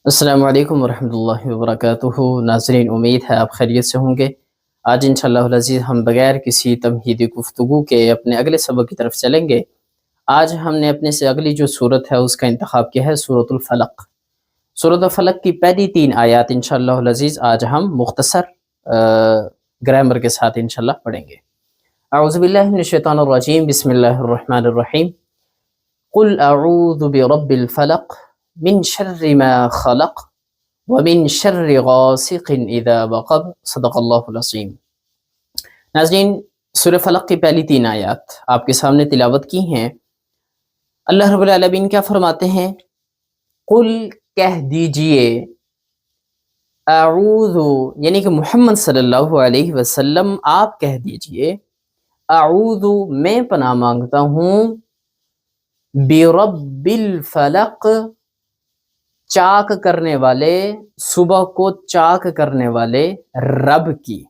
السلام علیکم ورحمۃ اللہ وبرکاتہ۔ ناظرین، امید ہے آپ خیریت سے ہوں گے۔ آج انشاءاللہ العزیز ہم بغیر کسی تمہیدی گفتگو کے اپنے اگلے سبق کی طرف چلیں گے۔ آج ہم نے اپنے سے اگلی جو صورت ہے اس کا انتخاب کیا ہے، سورۃ الفلق۔ سورۃ الفلق کی پہلی 3 آیات انشاءاللہ العزیز آج ہم مختصر گرامر کے ساتھ انشاءاللہ پڑھیں گے۔ اعوذ باللہ من الشیطان الرجیم، بسم اللہ الرحمن الرحیم۔ قل اعوذ برب الفلق من شر ما خلق ومن شر غاسق اذا وقب، صدق اللہ العظیم۔ ناظرین، سورہ فلق کی پہلی 3 آیات آپ کے سامنے تلاوت کی ہیں۔ اللہ رب العالمین کیا فرماتے ہیں؟ قل، کہہ دیجئے، اعوذ یعنی کہ محمد صلی اللہ علیہ وسلم آپ کہہ دیجئے، اعوذ میں پناہ مانگتا ہوں، برب الفلق چاک کرنے والے، صبح کو چاک کرنے والے رب کی۔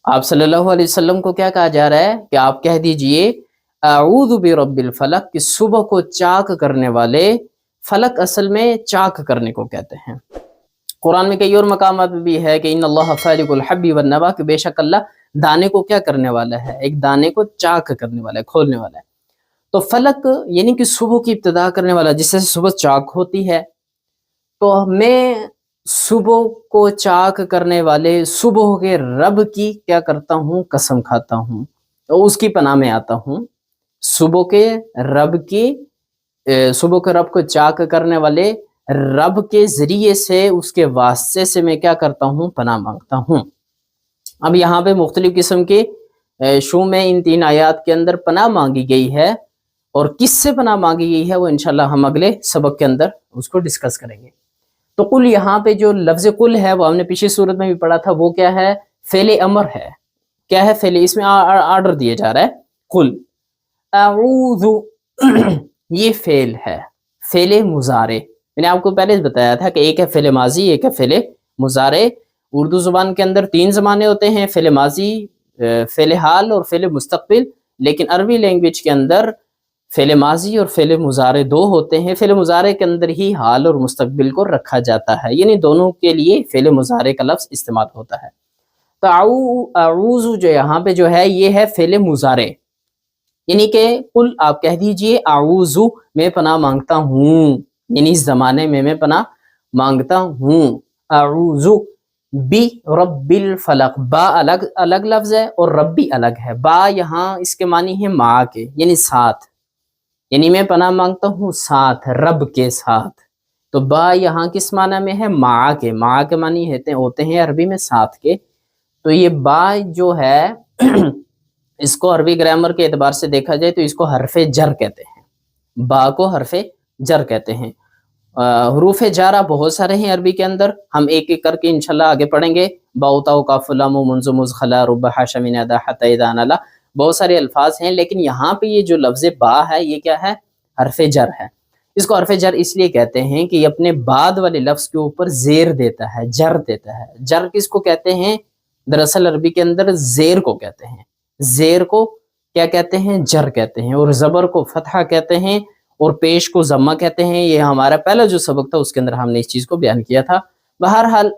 آپ صلی اللہ علیہ وسلم کو کیا کہا جا رہا ہے کہ آپ کہہ دیجئے اعوذ برب الفلق، کہ صبح کو چاک کرنے والے، فلق اصل میں چاک کرنے کو کہتے ہیں۔ قرآن میں کئی اور مقامات بھی ہے کہ ان اللہ فالق الحب والنوا، کہ بے شک اللہ دانے کو کیا کرنے والا ہے، ایک دانے کو چاک کرنے والا ہے، کھولنے والا ہے۔ تو فلق یعنی کہ صبح کی ابتدا کرنے والا، جس سے صبح چاک ہوتی ہے۔ تو میں صبح کو چاک کرنے والے صبح کے رب کی کیا کرتا ہوں، قسم کھاتا ہوں، تو اس کی پناہ میں آتا ہوں۔ صبح کے رب کی، صبح کے رب کو چاک کرنے والے رب کے ذریعے سے، اس کے واسطے سے میں کیا کرتا ہوں، پناہ مانگتا ہوں۔ اب یہاں پہ مختلف قسم کے شو میں ان 3 آیات کے اندر پناہ مانگی گئی ہے، اور کس سے پناہ مانگی گئی ہے وہ انشاءاللہ ہم اگلے سبق کے اندر اس کو ڈسکس کریں گے۔ تو قل، یہاں پہ جو لفظ قل ہے وہ ہم نے پچھلی صورت میں بھی پڑھا تھا، وہ کیا ہے؟ فعل امر ہے۔ کیا ہے فعل؟ اس میں آرڈر دیا جا رہا ہے۔ قل اعوذ یہ فعل ہے، فعل مضارع۔ میں نے آپ کو پہلے بتایا تھا کہ ایک ہے فعل ماضی، ایک ہے فعل مضارع۔ اردو زبان کے اندر 3 زمانے ہوتے ہیں، فعل ماضی، فعل حال اور فعل مستقبل، لیکن عربی لینگویج کے اندر فعل ماضی اور فعل مضارع 2 ہوتے ہیں۔ فعل مضارع کے اندر ہی حال اور مستقبل کو رکھا جاتا ہے، یعنی دونوں کے لیے فعل مضارع کا لفظ استعمال ہوتا ہے۔ تو اعوذ جو یہاں پہ جو ہے یہ ہے فعل مضارع، یعنی کہ قل آپ کہہ دیجئے اعوذ میں پناہ مانگتا ہوں، یعنی اس زمانے میں پناہ مانگتا ہوں۔ اعوذ برب الفلق، با الگ لفظ ہے اور رب بھی الگ ہے۔ با یہاں اس کے معنی ہے مع کے، یعنی ساتھ، یعنی میں پناہ مانگتا ہوں ساتھ، رب کے ساتھ۔ تو با یہاں کس معنی میں ہے؟ مع کے۔ مع کے معنی ہوتے ہیں عربی میں ساتھ کے۔ تو یہ با جو ہے اس کو عربی گرامر کے اعتبار سے دیکھا جائے تو اس کو حرف جر کہتے ہیں، با کو حرف جر کہتے ہیں۔ حروف جارہ بہت سارے ہیں عربی کے اندر، ہم ایک ایک کر کے انشاءاللہ آگے پڑھیں گے۔ باء تاء کاف لام منذ مذ خلا رب حاشا من ادا حتی اذا نلا، بہت سارے الفاظ ہیں، لیکن یہاں پہ یہ جو لفظ با ہے یہ کیا ہے؟ حرف جر ہے۔ اس کو حرف جر اس لیے کہتے ہیں کہ یہ اپنے بعد والے لفظ کے اوپر زیر دیتا ہے، جر دیتا ہے۔ جر کس کو کہتے ہیں؟ دراصل عربی کے اندر زیر کو کہتے ہیں۔ زیر کو کیا کہتے ہیں؟ جر کہتے ہیں، اور زبر کو فتحہ کہتے ہیں، اور پیش کو ضمہ کہتے ہیں۔ یہ ہمارا پہلا جو سبق تھا اس کے اندر ہم نے اس چیز کو بیان کیا تھا۔ بہرحال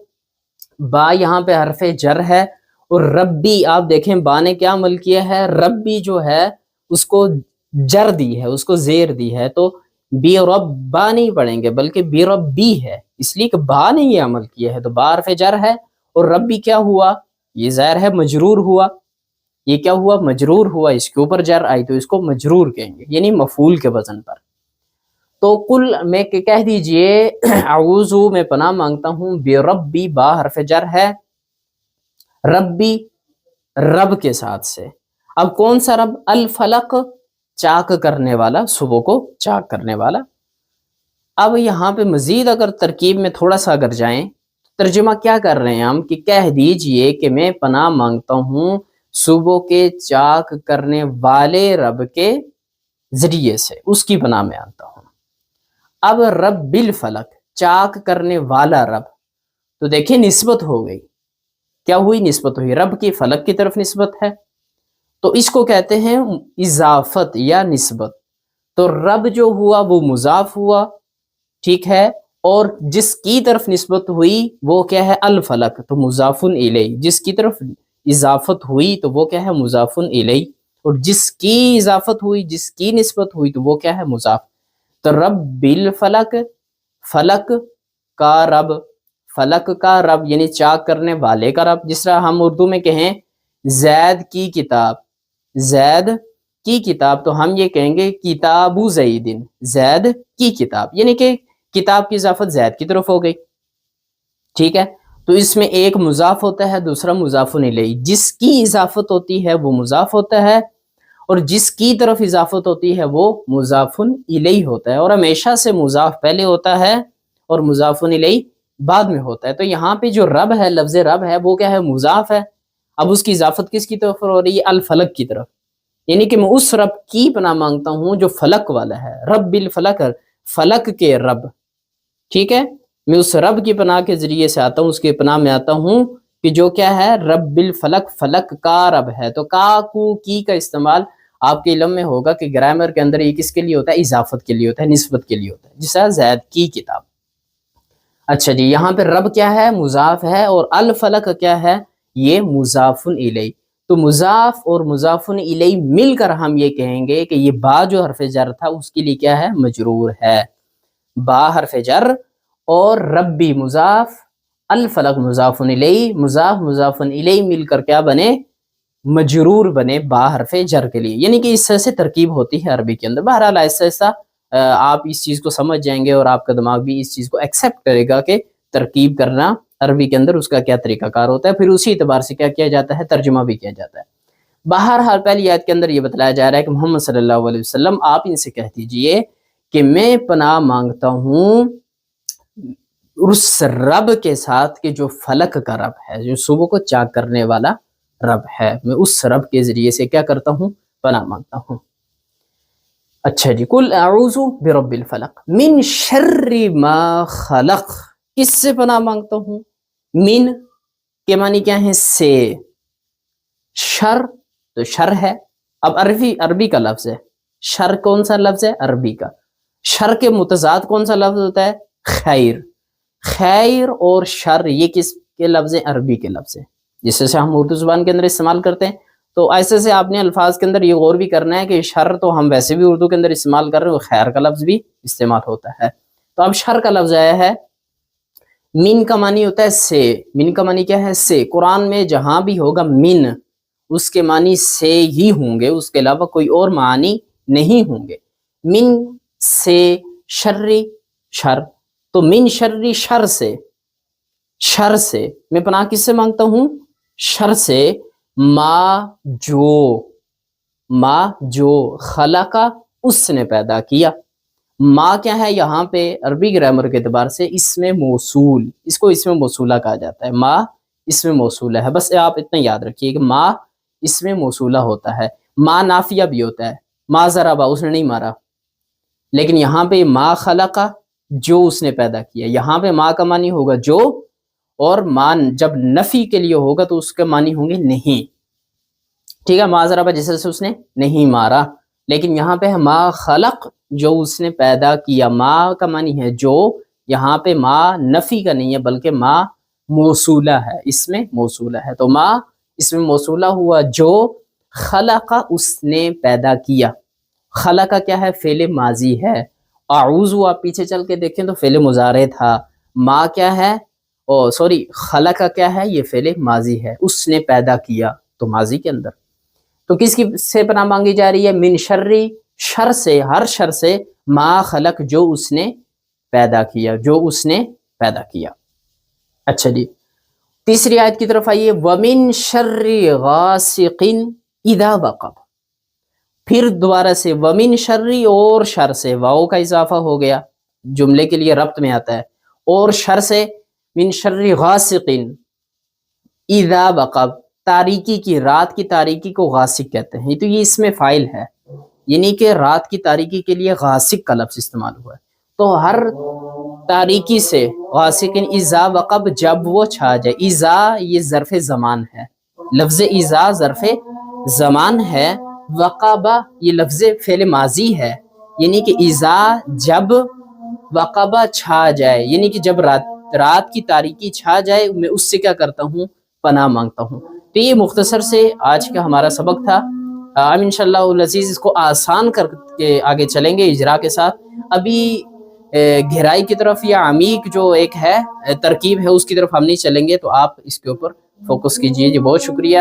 با یہاں پہ حرف جر ہے، اور ربی آپ دیکھیں با نے کیا عمل کیا ہے؟ ربی جو ہے اس کو جر دی ہے، اس کو زیر دی ہے، تو بی رب با نہیں پڑھیں گے بلکہ بی ربی ہے، اس لیے کہ با نے یہ عمل کیا ہے۔ تو با حرف جر ہے، اور ربی کیا ہوا؟ یہ ظاہر ہے مجرور ہوا۔ یہ کیا ہوا؟ مجرور ہوا، اس کے اوپر جر آئی تو اس کو مجرور کہیں گے، یعنی مفعول کے وزن پر۔ تو قل میں کہہ دیجئے اعوذ میں پناہ مانگتا ہوں، بربی با حرف جر ہے، ربی رب کے ساتھ سے۔ اب کون سا رب؟ الفلق چاک کرنے والا، صبح کو چاک کرنے والا۔ اب یہاں پہ مزید اگر ترکیب میں تھوڑا سا اگر جائیں، ترجمہ کیا کر رہے ہیں ہم کہ کہہ دیجئے کہ میں پناہ مانگتا ہوں صبح کے چاک کرنے والے رب کے ذریعے سے، اس کی پناہ میں آتا ہوں۔ اب رب بالفلق چاک کرنے والا رب، تو دیکھیں نسبت ہو گئی، کیا ہوئی؟ نسبت ہوئی، رب کی فلق کی طرف نسبت ہے، تو اس کو کہتے ہیں اضافت یا نسبت۔ تو رب جو ہوا وہ مضاف ہوا، ٹھیک ہے، اور جس کی طرف نسبت ہوئی وہ کیا ہے الفلک، تو مضاف الیہ، جس کی طرف اضافت ہوئی تو وہ کیا ہے مضاف الیہ، اور جس کی اضافت ہوئی، جس کی نسبت ہوئی تو وہ کیا ہے مضاف۔ تو رب الفلک، فلک کا رب، فلک کا رب یعنی چاک کرنے والے کا رب، جس طرح ہم اردو میں کہیں زید کی کتاب، زید کی کتاب، تو ہم یہ کہیں گے کتاب زیدن، زید کی کتاب، یعنی کہ کتاب کی اضافت زید کی طرف ہو گئی، ٹھیک ہے۔ تو اس میں ایک مضاف ہوتا ہے، دوسرا مضاف الیہ، جس کی اضافت ہوتی ہے وہ مضاف ہوتا ہے، اور جس کی طرف اضافت ہوتی ہے وہ مضاف الیہ ہوتا ہے، اور ہمیشہ سے مضاف پہلے ہوتا ہے اور مضاف الیہ بعد میں ہوتا ہے۔ تو یہاں پہ جو رب ہے، لفظ رب ہے، وہ کیا ہے مضاف ہے، اب اس کی اضافت کس کی طرف ہو رہی ہے الفلک کی طرف، یعنی کہ میں اس رب کی پناہ مانگتا ہوں جو فلک والا ہے، رب الفلک، فلک کے رب، ٹھیک ہے، میں اس رب کی پناہ کے ذریعے سے آتا ہوں، اس کے پناہ میں آتا ہوں کہ جو کیا ہے رب الفلک، فلک کا رب ہے۔ تو کا کو کی کا استعمال آپ کے علم میں ہوگا کہ گرامر کے اندر یہ کس کے لیے ہوتا ہے، اضافت کے لیے ہوتا ہے، نسبت کے لیے ہوتا ہے، جس طرح زید کی کتاب۔ اچھا جی، یہاں پہ رب کیا ہے مضاف ہے، اور الفلک کیا ہے یہ مضاف الیہ۔ تو مضاف اور مضاف الیہ مل کر ہم یہ کہیں گے کہ یہ با جو حرف جر تھا اس کے لیے کیا ہے مجرور ہے، با حرف جر، اور ربی مضاف، الفلک مضاف الیہ، مضاف مضاف الیہ مل کر کیا بنے مجرور بنے با حرف جر کے لیے، یعنی کہ اس طرح سے ترکیب ہوتی ہے عربی کے اندر۔ بہرحال ایسا ایسا آپ اس چیز کو سمجھ جائیں گے اور آپ کا دماغ بھی اس چیز کو ایکسیپٹ کرے گا کہ ترکیب کرنا عربی کے اندر اس کا کیا طریقہ کار ہوتا ہے، پھر اسی اعتبار سے کیا کیا جاتا ہے ترجمہ بھی کیا جاتا ہے۔ بہرحال پہلی آیت کے اندر یہ بتلایا جا رہا ہے کہ محمد صلی اللہ علیہ وسلم آپ ان سے کہہ دیجئے کہ میں پناہ مانگتا ہوں اس رب کے ساتھ کہ جو فلک کا رب ہے، جو صبح کو چاک کرنے والا رب ہے، میں اس رب کے ذریعے سے کیا کرتا ہوں پناہ مانگتا ہوں۔ اچھا جی، قل اعوذ برب الفلق من شر ما خلق، کس سے پناہ مانگتا ہوں؟ من کے معنی کیا ہے سے، شر تو شر ہے، اب عربی کا لفظ ہے، شر کون سا لفظ ہے عربی کا، شر کے متضاد کون سا لفظ ہوتا ہے خیر، خیر اور شر یہ کس کے لفظ ہیں عربی کے لفظ ہیں، جس سے ہم اردو زبان کے اندر استعمال کرتے ہیں۔ تو ایسے سے آپ نے الفاظ کے اندر یہ غور بھی کرنا ہے کہ شر تو ہم ویسے بھی اردو کے اندر استعمال کر رہے ہیں، خیر کا لفظ بھی استعمال ہوتا ہے۔ تو اب شر کا لفظ آیا ہے، من کا معنی ہوتا ہے سے، من کا معنی کیا ہے سے، قرآن میں جہاں بھی ہوگا من اس کے معنی سے ہی ہوں گے، اس کے علاوہ کوئی اور معنی نہیں ہوں گے۔ من سے شر، شر، تو من شر شر سے، شر سے میں پناہ کس سے مانگتا ہوں شر سے، ما جو خلقہ اس نے پیدا کیا، ما کیا ہے یہاں پہ عربی گرامر کے اعتبار سے اسم موصول، اس کو اسم موصولہ کہا جاتا ہے، ما اسم موصولہ ہے، بس آپ اتنا یاد رکھیے کہ ما اسم موصولہ ہوتا ہے، ما نافیہ بھی ہوتا ہے، ما ضربہ اس نے نہیں مارا، لیکن یہاں پہ ما خلقہ جو اس نے پیدا کیا، یہاں پہ ما کا معنی ہوگا جو، اور ما جب نفی کے لیے ہوگا تو اس کے معنی ہوں گے نہیں، ٹھیک ہے، ما ضربہ جس سے اس نے نہیں مارا، لیکن یہاں پہ ما خلق جو اس نے پیدا کیا، ما کا معنی ہے جو، یہاں پہ ما نفی کا نہیں ہے بلکہ ما موصولہ ہے، اس میں موصولہ ہے، تو ما اس میں موصولہ ہوا جو، خلق اس نے پیدا کیا، خلق کا کیا ہے فعل ماضی ہے، اعوذ آپ پیچھے چل کے دیکھیں تو فعل مضارع تھا، ما کیا ہے خلق کا کیا ہے یہ فعل ماضی ہے، اس نے پیدا کیا تو ماضی کے اندر، تو کس کی سے پناہ مانگی جا رہی ہے من شر، شر سے، ہر شر سے، ما خلق جو اس نے پیدا کیا، جو اس نے پیدا کیا۔ اچھا جی، تیسری آیت کی طرف آئیے، وَمِن شَرِّ غَاسِقٍ اِذَا وَقَبَ، پھر دوبارہ سے وَمِن شَرِّ اور شر سے، واو کا اضافہ ہو گیا جملے کے لیے ربط میں آتا ہے، اور شر سے، من شَرِّ غَاسِقٍ اِذَا وَقَبَ، تاریکی کی، رات کی تاریکی کو غاسق کہتے ہیں، تو یہ اس میں فاعل ہے، یعنی کہ رات کی تاریکی کے لیے غاسق کا لفظ استعمال ہوا ہے، تو ہر تاریکی سے، غاسق اذا وقب جب وہ چھا جائے، اذا یہ ظرف زمان ہے، لفظ اذا ظرف زمان ہے، وقب یہ لفظ فعل ماضی ہے، یعنی کہ اذا جب وقبہ چھا جائے، یعنی کہ جب رات کی تاریکی چھا جائے میں اس سے کیا کرتا ہوں، پناہ مانگتا ہوں۔ تو یہ مختصر سے آج کا ہمارا سبق تھا۔ ہم انشاءاللہ العزیز اس کو آسان کر کے آگے چلیں گے اجرا کے ساتھ۔ ابھی گہرائی کی طرف یا عمیق جو ایک ہے ترکیب ہے اس کی طرف ہم نہیں چلیں گے، تو آپ اس کے اوپر فوکس کیجئے جی۔ بہت شکریہ۔